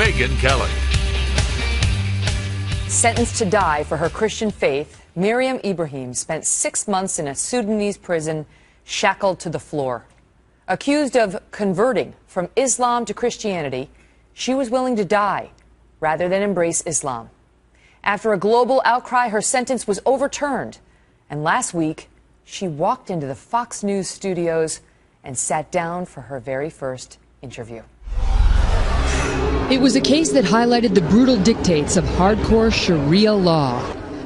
Megyn Kelly. Sentenced to die for her Christian faith, مريم Ibrahim spent 6 months in a Sudanese prison, shackled to the floor. Accused of converting from Islam to Christianity, she was willing to die rather than embrace Islam. After a global outcry, her sentence was overturned. And last week, she walked into the Fox News studios and sat down for her very first interview. It was a case that highlighted the brutal dictates of hardcore Sharia law.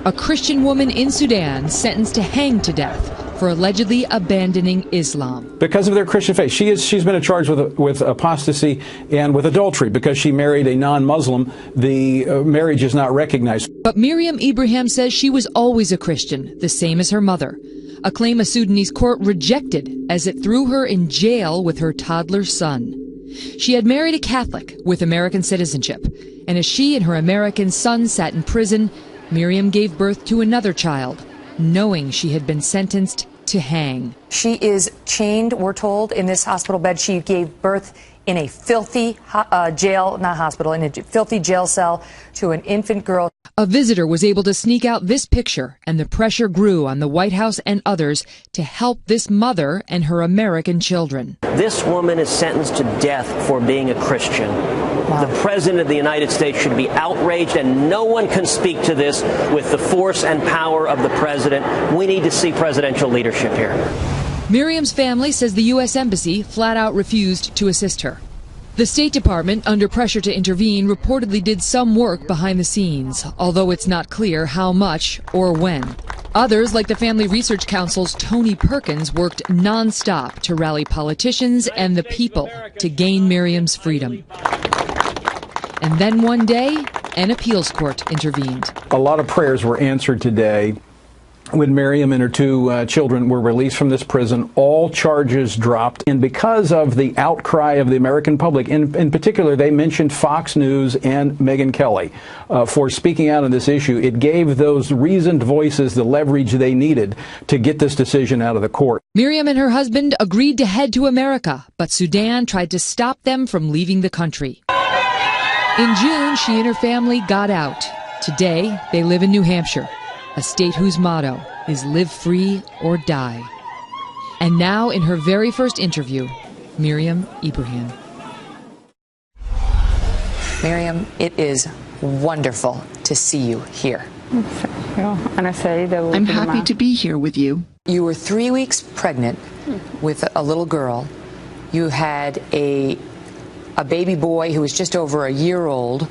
A Christian woman in Sudan sentenced to hang to death for allegedly abandoning Islam. Because of their Christian faith. She's been charged with apostasy and with adultery because she married a non-Muslim. The marriage is not recognized. But مريم Ibrahim says she was always a Christian, the same as her mother. A claim a Sudanese court rejected as it threw her in jail with her toddler son. She had married a Catholic with American citizenship, and as she and her American son sat in prison, مريم gave birth to another child, knowing she had been sentenced to hang. She is chained, we're told, in this hospital bed. She gave birth in a filthy jail, not hospital, in a filthy jail cell to an infant girl. A visitor was able to sneak out this picture, and the pressure grew on the White House and others to help this mother and her American children. This woman is sentenced to death for being a Christian. Wow. The President of the United States should be outraged, and no one can speak to this with the force and power of the President. We need to see presidential leadership here. Miriam's family says the U.S. Embassy flat out refused to assist her. The State Department, under pressure to intervene, reportedly did some work behind the scenes, although it's not clear how much or when. Others, like the Family Research Council's Tony Perkins, worked nonstop to rally politicians and the people to gain Miriam's freedom. And then one day, an appeals court intervened. A lot of prayers were answered today when Miriam and her two children were released from this prison. All charges dropped. And because of the outcry of the American public, in particular, they mentioned Fox News and Megyn Kelly for speaking out on this issue. It gave those reasoned voices the leverage they needed to get this decision out of the court. Miriam and her husband agreed to head to America, but Sudan tried to stop them from leaving the country. In June, she and her family got out. Today, they live in New Hampshire, a state whose motto is live free or die. And now, in her very first interview, مريم Ibrahim. Miriam, it is wonderful to see you here. I'm happy to be here with you. You were 3 weeks pregnant with a little girl. You had a baby boy who was just over a year old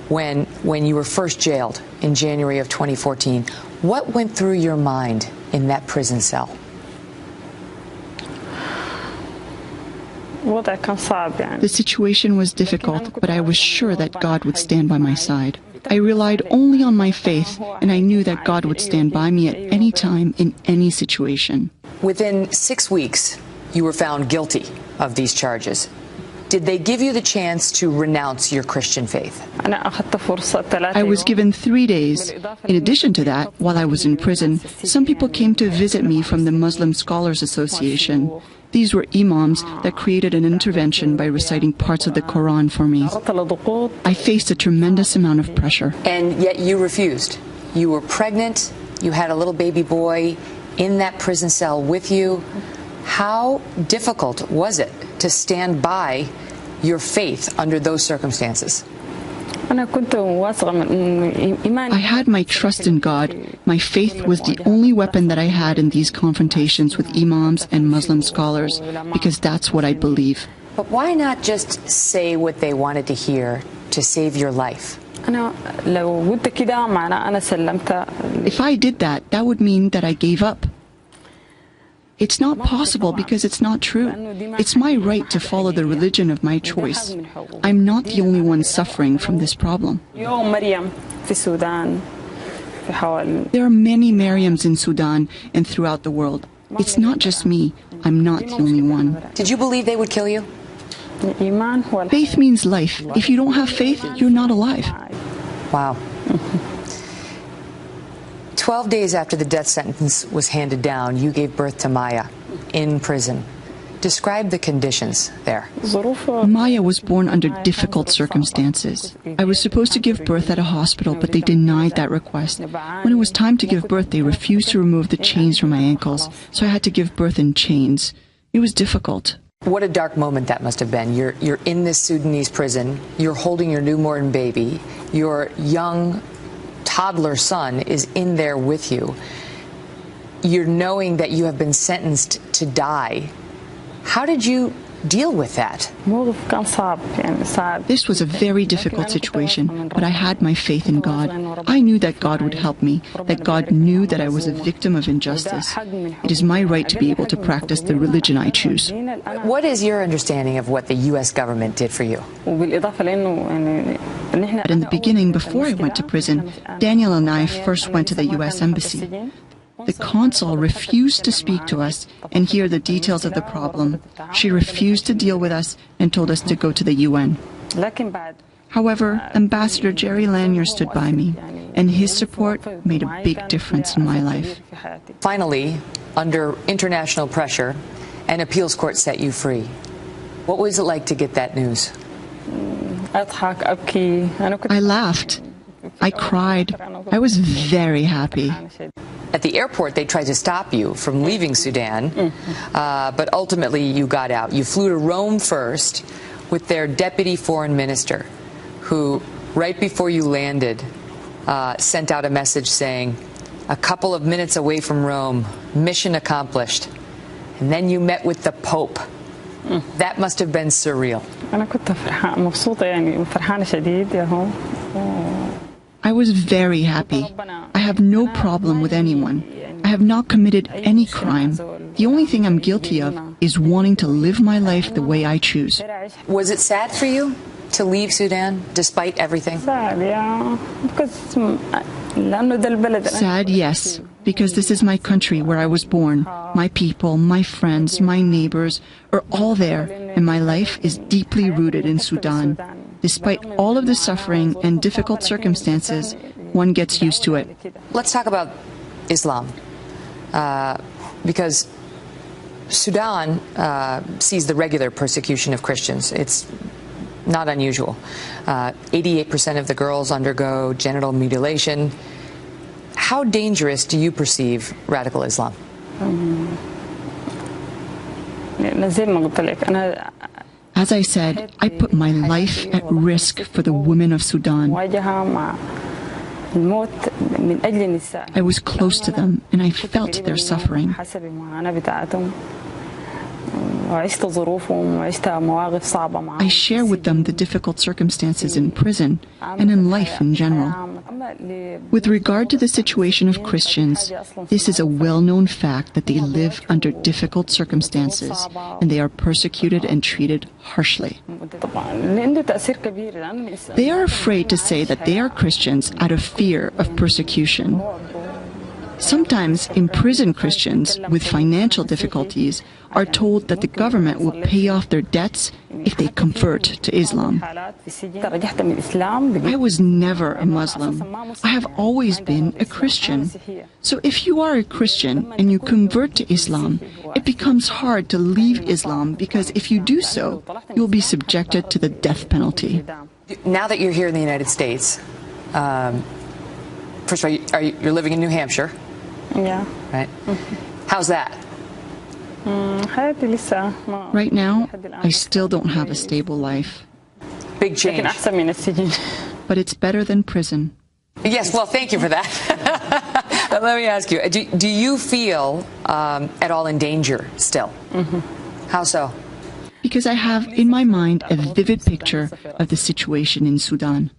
when you were first jailed in January of 2014. What went through your mind in that prison cell? The situation was difficult, but I was sure that God would stand by my side. I relied only on my faith, and I knew that God would stand by me at any time in any situation. Within 6 weeks, you were found guilty of these charges. Did they give you the chance to renounce your Christian faith? I was given 3 days. In addition to that, while I was in prison, some people came to visit me from the Muslim Scholars Association. These were imams that created an intervention by reciting parts of the Quran for me. I faced a tremendous amount of pressure. And yet you refused. You were pregnant, you had a little baby boy in that prison cell with you. How difficult was it to stand by your faith under those circumstances? I had my trust in God. My faith was the only weapon that I had in these confrontations with imams and Muslim scholars, because that's what I believe. But why not just say what they wanted to hear to save your life? If I did that, that would mean that I gave up. It's not possible because it's not true. It's my right to follow the religion of my choice. I'm not the only one suffering from this problem. There are many Mariams in Sudan and throughout the world. It's not just me. I'm not the only one. Did you believe they would kill you? Faith means life. If you don't have faith, you're not alive. Wow. 12 days after the death sentence was handed down, you gave birth to Maya in prison. Describe the conditions there. Maya was born under difficult circumstances. I was supposed to give birth at a hospital, but they denied that request. When it was time to give birth, they refused to remove the chains from my ankles, so I had to give birth in chains. It was difficult. What a dark moment that must have been. You're in this Sudanese prison. You're holding your newborn baby. Your young toddler son is in there with you. You're knowing that you have been sentenced to die. How did you deal with that? This was a very difficult situation, but I had my faith in God. I knew that God would help me, that God knew that I was a victim of injustice. It is my right to be able to practice the religion I choose. What is your understanding of what the U.S. government did for you? But in the beginning, before I went to prison, Daniel and I first went to the U.S. Embassy. The consul refused to speak to us and hear the details of the problem. She refused to deal with us and told us to go to the UN. However, Ambassador Jerry Lanier stood by me, and his support made a big difference in my life. Finally, under international pressure, an appeals court set you free. What was it like to get that news? I laughed. I cried. I was very happy. At the airport, they tried to stop you from leaving Sudan, but ultimately you got out. You flew to Rome first with their deputy foreign minister, who, right before you landed, sent out a message saying, "A couple of minutes away from Rome, mission accomplished." And then you met with the Pope. That must have been surreal. I was very happy. I have no problem with anyone. I have not committed any crime. The only thing I'm guilty of is wanting to live my life the way I choose. Was it sad for you to leave Sudan despite everything? Sad, yes, because this is my country where I was born. My people, my friends, my neighbors are all there, and my life is deeply rooted in Sudan. Despite all of the suffering and difficult circumstances, one gets used to it. Let's talk about Islam, because Sudan sees the regular persecution of Christians. It's not unusual. 88% of the girls undergo genital mutilation. How dangerous do you perceive radical Islam? As I said, I put my life at risk for the women of Sudan. I was close to them and I felt their suffering. I share with them the difficult circumstances in prison and in life in general. With regard to the situation of Christians, this is a well-known fact that they live under difficult circumstances and they are persecuted and treated harshly. They are afraid to say that they are Christians out of fear of persecution. Sometimes imprisoned Christians with financial difficulties are told that the government will pay off their debts if they convert to Islam. I was never a Muslim. I have always been a Christian. So if you are a Christian and you convert to Islam, it becomes hard to leave Islam because if you do so, you'll be subjected to the death penalty. Now that you're here in the United States, first of all, you're living in New Hampshire? Yeah. Right. How's that? Right now, I still don't have a stable life. Big change. But it's better than prison. Yes, well, thank you for that. Let me ask you, do you feel at all in danger still? How so? Because I have in my mind a vivid picture of the situation in Sudan.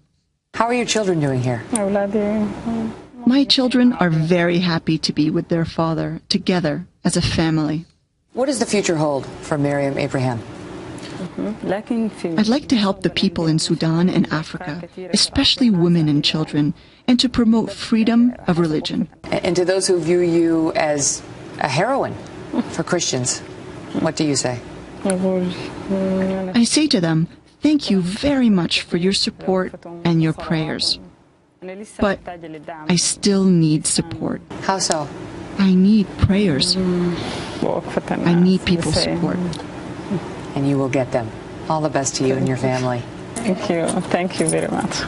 How are your children doing here? My children are very happy to be with their father, together as a family. What does the future hold for Miriam Abraham? I'd like to help the people in Sudan and Africa, especially women and children, and to promote freedom of religion. And to those who view you as a heroine for Christians, what do you say? I say to them, thank you very much for your support and your prayers. But I still need support. How so? I need prayers. I need people's support. and you will get them. All the best to you and your family. Thank you. Thank you very much.